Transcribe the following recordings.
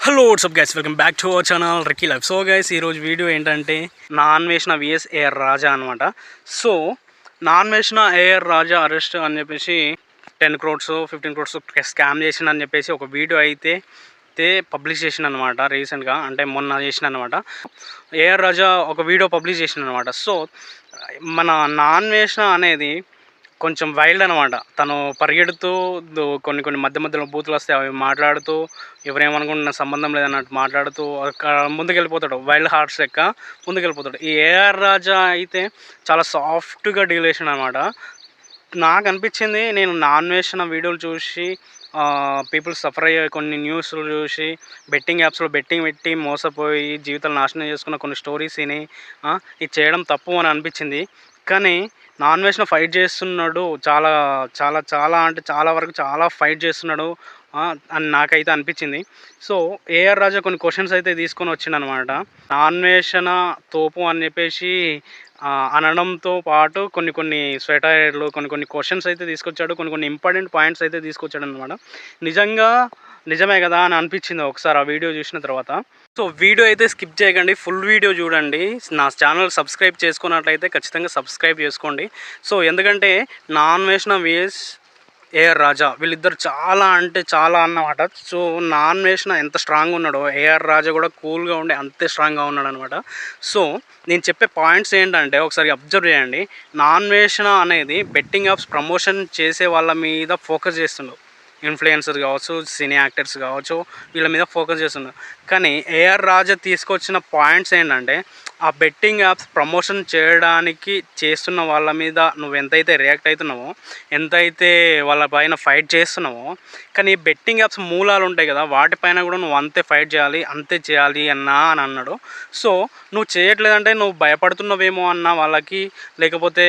Hello what's up guys, welcome back to our channel Ricky life. So guys, ఈరోజు video ఏంటంటే నాన్ వేసిన VS AR Raja అనమాట. సో నాన్ వేసిన ఏఆర్ రాజా అరెస్ట్ అని చెప్పేసి 10 crores 15 crores స్కామ్ చేసిండని చెప్పేసి ఒక వీడియో అయితే పబ్లిష్ చేసిన అనమాట. రీసెంట్గా అంటే మొన్న చేసిన అనమాట. ఏఆర్ రాజా ఒక వీడియో పబ్లిష్ చేసిన అనమాట. సో మన నాన్ వేసిన అనేది కొంచెం వైల్డ్ అనమాట. తను పరిగెడుతూ కొన్ని మధ్య మధ్యలో బూతులు వస్తాయి, అవి మాట్లాడుతూ ఎవరేమనుకుంటున్న సంబంధం లేదన్నట్టు మాట్లాడుతూ ముందుకెళ్ళిపోతాడు. వైల్డ్ హార్ట్స్ లెక్క ముందుకెళ్ళిపోతాడు. ఈ ఏఆర్ రాజా అయితే చాలా సాఫ్ట్గా డీల్ చేసాడు అనమాట. నాకు అనిపించింది, నేను నాన్ వేసిన వీడియోలు చూసి పీపుల్ సఫర్ అయ్యే కొన్ని న్యూస్లు చూసి బెట్టింగ్ యాప్స్లో బెట్టింగ్ పెట్టి మోసపోయి జీవితాలు నాశనం చేసుకున్న కొన్ని స్టోరీస్ విని ఇది చేయడం తప్పు అని అనిపించింది. కానీ నాన్ వేసిన ఫైట్ చేస్తున్నాడు, చాలా చాలా చాలా అంటే చాలా వరకు చాలా ఫైట్ చేస్తున్నాడు అని నాకైతే అనిపించింది. సో ఏఆర్ రాజా కొన్ని క్వశ్చన్స్ అయితే తీసుకొని వచ్చిండనమాట. నాన్ వేషణ తోపు అని చెప్పేసి అనడంతో పాటు కొన్ని స్వెటైర్లు కొన్ని క్వశ్చన్స్ అయితే తీసుకొచ్చాడు, కొన్ని ఇంపార్టెంట్ పాయింట్స్ అయితే తీసుకొచ్చాడు అనమాట. నిజమే కదా అని అనిపించింది ఒకసారి ఆ వీడియో చూసిన తర్వాత. సో వీడియో అయితే స్కిప్ చేయకండి, ఫుల్ వీడియో చూడండి. నా ఛానల్ సబ్స్క్రైబ్ చేసుకున్నట్లయితే ఖచ్చితంగా సబ్స్క్రైబ్ చేసుకోండి. సో ఎందుకంటే నాన్ వేసిన విఎస్ ఏఆర్ రాజా వీళ్ళిద్దరు చాలా అంటే చాలా అన్నమాట. సో నాన్ వేసిన ఎంత స్ట్రాంగ్గా ఉన్నాడో ఏఆర్ రాజా కూడా కూల్గా ఉండి అంతే స్ట్రాంగ్గా ఉన్నాడు అనమాట. సో నేను చెప్పే పాయింట్స్ ఏంటంటే ఒకసారి అబ్జర్వ్ చేయండి. నాన్ వేసిన అనేది బెట్టింగ్ యాప్స్ ప్రమోషన్ చేసే వాళ్ళ మీద ఫోకస్ చేస్తుండవు. ఇన్ఫ్లుయెన్సర్ కావచ్చు, సినీ యాక్టర్స్ కావచ్చు, వీళ్ళ మీద ఫోకస్ చేస్తున్నారు. కానీ ఏఆర్ రాజా తీసుకొచ్చిన పాయింట్స్ ఏంటంటే ఆ బెట్టింగ్ యాప్స్ ప్రమోషన్ చేయడానికి చేస్తున్న వాళ్ళ మీద నువ్వు ఎంతైతే రియాక్ట్ అవుతున్నావో, ఎంతైతే వాళ్ళ పైన ఫైట్ చేస్తున్నావో, కానీ బెట్టింగ్ యాప్స్ మూలాలు ఉంటాయి కదా, వాటిపైన కూడా నువ్వు అంతే ఫైట్ చేయాలి, అంతే చేయాలి అని అన్నాడు. సో నువ్వు చేయట్లేదంటే నువ్వు భయపడుతున్నావేమో అన్న వాళ్ళకి, లేకపోతే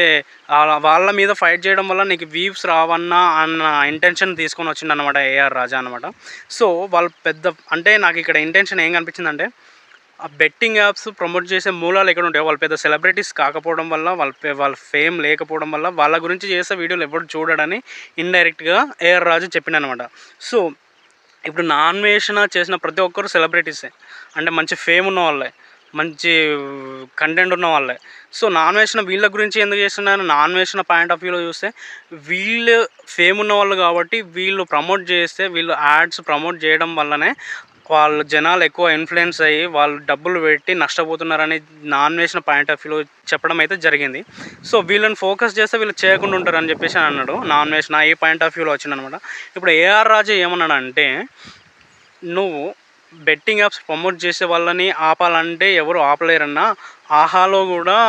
వాళ్ళ మీద ఫైట్ చేయడం వల్ల నీకు వ్యూస్ రావన్నా అన్న ఇంటెన్షన్ తీసుకొని వచ్చిందనమాట ఏఆర్ రాజా అనమాట. సో వాళ్ళు అంటే నాకు ఇక్కడ ఇంటెన్షన్ ఏం కనిపించిందంటే, ఆ బెట్టింగ్ యాప్స్ ప్రమోట్ చేసే మూలాలు ఎక్కడ ఉంటాయో, వాళ్ళు పెద్ద సెలబ్రిటీస్ కాకపోవడం వల్ల, వాళ్ళ ఫేమ్ లేకపోవడం వల్ల వాళ్ళ గురించి చేసే వీడియోలు ఎవరు చూడడని ఇండైరెక్ట్గా ఏఆర్ రాజు చెప్పిండనమాట. సో ఇప్పుడు నాన్ వేషణ చేసిన ప్రతి ఒక్కరు సెలబ్రిటీసే, అంటే మంచి ఫేమ్ ఉన్న వాళ్ళే, మంచి కంటెంట్ ఉన్న వాళ్ళే. సో నాన్ వేషణ వీళ్ళ గురించి ఎందుకు చేస్తున్నారు, నాన్ వేషణ పాయింట్ ఆఫ్ వ్యూలో చూస్తే వీళ్ళు ఫేమ్ ఉన్న వాళ్ళు కాబట్టి వీళ్ళు ప్రమోట్ చేస్తే, వీళ్ళు యాడ్స్ ప్రమోట్ చేయడం వల్లనే వాళ్ళు జనాలు ఎక్కువ ఇన్ఫ్లుయెన్స్ అయ్యి వాళ్ళు డబ్బులు పెట్టి నష్టపోతున్నారని నాన్ వేసిన పాయింట్ ఆఫ్ వ్యూలో చెప్పడం అయితే జరిగింది. సో వీళ్ళని ఫోకస్ చేస్తే వీళ్ళు చేయకుండా ఉంటారని చెప్పేసి అన్నాడు. నాన్ వేసిన ఈ పాయింట్ ఆఫ్ వ్యూలో వచ్చిందనమాట. ఇప్పుడు ఏఆర్ రాజు ఏమన్నాడంటే, నువ్వు బెట్టింగ్ యాప్స్ ప్రమోట్ చేసే వాళ్ళని ఆపాలంటే ఎవరు ఆపలేరన్నా, ఆహాలో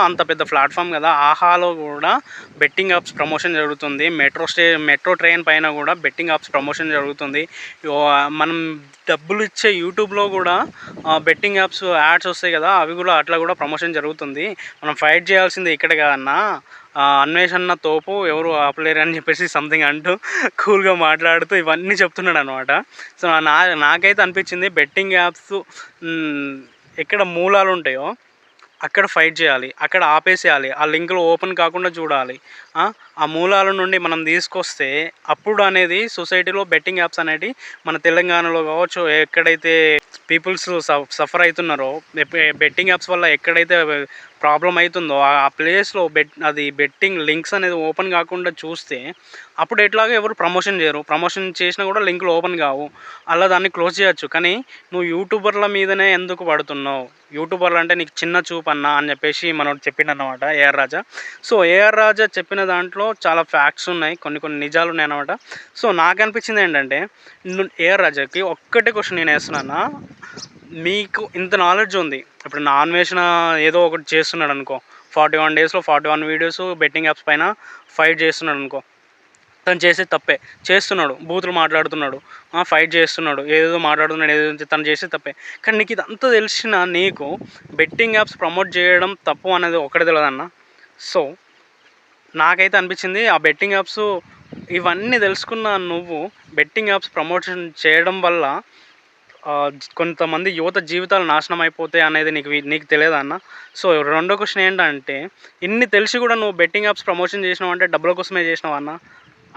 అంత పెద్ద ప్లాట్ఫామ్ కదా, ఆహాలో కూడా బెట్టింగ్ యాప్స్ ప్రమోషన్ జరుగుతుంది, మెట్రో ట్రైన్ పైన కూడా బెట్టింగ్ యాప్స్ ప్రమోషన్ జరుగుతుంది, మనం డబ్బులు ఇచ్చే యూట్యూబ్లో కూడా బెట్టింగ్ యాప్స్ యాడ్స్ వస్తాయి కదా, అవి కూడా అట్లా కూడా ప్రమోషన్ జరుగుతుంది. మనం ఫైట్ చేయాల్సింది ఇక్కడ కదన్నా, అన్వేషణ తోపు ఎవరు ఆపలేరు అని చెప్పేసి సంథింగ్ అంటూ కూల్గా మాట్లాడుతూ ఇవన్నీ చెప్తున్నాడు అనమాట. సో నాకైతే అనిపించింది, బెట్టింగ్ యాప్స్ ఎక్కడ మూలాలు ఉంటాయో అక్కడ ఫైట్ చేయాలి, అక్కడ ఆపేసేయాలి, ఆ లింకులు ఓపెన్ కాకుండా చూడాలి. ఆ మూలాల నుండి మనం తీసుకొస్తే అప్పుడు అనేది సొసైటీలో బెట్టింగ్ యాప్స్ అనేవి మన తెలంగాణలో కావచ్చు, ఎక్కడైతే పీపుల్స్ సఫర్ అవుతున్నారో బెట్టింగ్ యాప్స్ వల్ల ఎక్కడైతే ప్రాబ్లం అవుతుందో ఆ ప్లేస్లో బెట్టింగ్ లింక్స్ అనేది ఓపెన్ కాకుండా చూస్తే అప్పుడు ఎట్లాగో ఎవరు ప్రమోషన్ చేయరు, ప్రమోషన్ చేసినా కూడా లింకులు ఓపెన్ కావు, అలా దాన్ని క్లోజ్ చేయొచ్చు. కానీ నువ్వు యూట్యూబర్ల మీదనే ఎందుకు పడుతున్నావు, యూట్యూబర్లు అంటే నీకు చిన్న చూపు అన్నా అని చెప్పేసి మనం చెప్పిండన్నమాట ఏఆర్ రాజా. సో ఏఆర్ రాజా చెప్పిన దాంట్లో చాలా ఫ్యాక్ట్స్ ఉన్నాయి, కొన్ని నిజాలు ఉన్నాయి అన్నమాట. సో నాకు అనిపించింది ఏంటంటే, ఏఆర్ రాజాకి ఒక్కటే క్వశ్చన్ నేను వేస్తున్నాను, మీకు ఇంత నాలెడ్జ్ ఉంది, ఇప్పుడు నాన్ వేసిన ఏదో ఒకటి చేస్తున్నాడు అనుకో, 41 daysలో 41 వీడియోస్ బెట్టింగ్ యాప్స్ పైన ఫైట్ చేస్తున్నాడు అనుకో, తను చేసే తప్పే, చేస్తున్నాడు, బూతులు మాట్లాడుతున్నాడు, ఫైట్ చేస్తున్నాడు, ఏదో మాట్లాడుతున్నాడు, ఏదో తను చేసే తప్పే. కానీ నీకు ఇదంతా తెలిసిన నీకు బెట్టింగ్ యాప్స్ ప్రమోట్ చేయడం తప్పు అనేది ఒకటి తెలియదన్న. సో నాకైతే అనిపించింది, ఆ బెట్టింగ్ యాప్స్ ఇవన్నీ తెలుసుకున్న నువ్వు బెట్టింగ్ యాప్స్ ప్రమోషన్ చేయడం వల్ల కొంతమంది యువత జీవితాలు నాశనం అయిపోతాయి అనేది నీకు తెలియదా అన్న. సో రెండో క్వశ్చన్ ఏంటంటే, ఇన్ని తెలిసి కూడా నువ్వు బెట్టింగ్ యాప్స్ ప్రమోషన్ చేసినావు అంటే డబ్బుల కోసమే చేసినావు అన్న.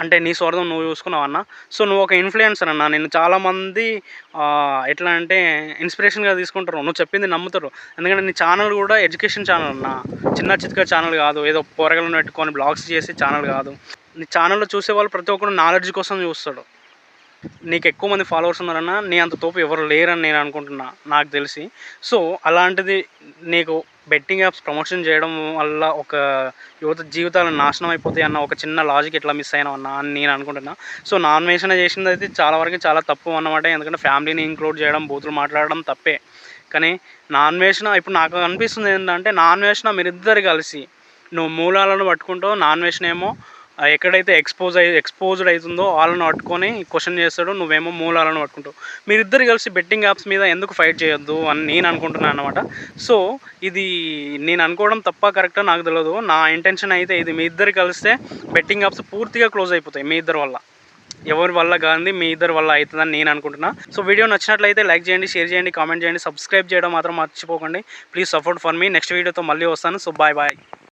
అంటే నీ స్వార్థం నువ్వు చూసుకున్నావు అన్న. సో నువ్వు ఒక ఇన్ఫ్లుయెన్సర్ అన్న. నేను చాలామంది ఎట్లా అంటే ఇన్స్పిరేషన్గా తీసుకుంటారు, నువ్వు చెప్పింది నమ్ముతారు. ఎందుకంటే నీ ఛానల్ కూడా ఎడ్యుకేషన్ ఛానల్ అన్న, చిన్న చిత్క ఛానల్ కాదు, ఏదో పోరగాలను పెట్టుకొని బ్లాగ్స్ చేసే ఛానల్ కాదు. నీ ఛానల్లో చూసే వాళ్ళు ప్రతి ఒక్కరు నాలెడ్జ్ కోసం చూస్తాడు. నీకు ఎక్కువ మంది ఫాలోవర్స్ ఉన్నారన్నా, నీ అంత తోపు ఎవరు లేరని నేను అనుకుంటున్నా నాకు తెలిసి. సో అలాంటిది నీకు బెట్టింగ్ యాప్స్ ప్రమోషన్ చేయడం వల్ల ఒక యువత జీవితాలు నాశనం అయిపోతాయి అన్న ఒక చిన్న లాజిక్ ఎట్లా మిస్ అయినా అన్న అని నేను అనుకుంటున్నా. సో నాన్ వేషన్ చేసింది అయితే చాలా వరకు చాలా తప్పు అన్నమాట. ఎందుకంటే ఫ్యామిలీని ఇంక్లూడ్ చేయడం, బూతులు మాట్లాడడం తప్పే. కానీ నాన్ వేషన్ ఇప్పుడు నాకు అనిపిస్తుంది ఏంటంటే, నాన్ వేషన్ మీరిద్దరు కలిసి నువ్వు మూలాలను పట్టుకుంటావు, నాన్ వేషన్ ఏమో ఎక్కడైతే ఎక్స్పోజ్డ్ అవుతుందో వాళ్ళని పట్టుకొని క్వశ్చన్ చేస్తాడు, నువ్వేమో మూలాలను పట్టుకుంటావు. మీరిద్దరు కలిసి బెట్టింగ్ యాప్స్ మీద ఎందుకు ఫైట్ చేయొద్దు అని నేను అనుకుంటున్నాను అనమాట. సో ఇది నేను అనుకోవడం తప్ప కరెక్టా నాకు తెలియదు. నా ఇంటెన్షన్ అయితే ఇది, మీ ఇద్దరు కలిస్తే బెట్టింగ్ యాప్స్ పూర్తిగా క్లోజ్ అయిపోతాయి మీ ఇద్దరి వల్ల. ఎవరి వల్ల కాదు, మీ ఇద్దరి వల్ల అవుతుందని నేను అనుకుంటున్నా. సో వీడియో నచ్చినట్లయితే లైక్ చేయండి, షేర్ చేయండి, కామెంట్ చేయండి, సబ్స్క్రైబ్ చేయడం మాత్రం మర్చిపోకండి. Please support for me. Next వీడియోతో మళ్ళీ వస్తాను. So bye bye.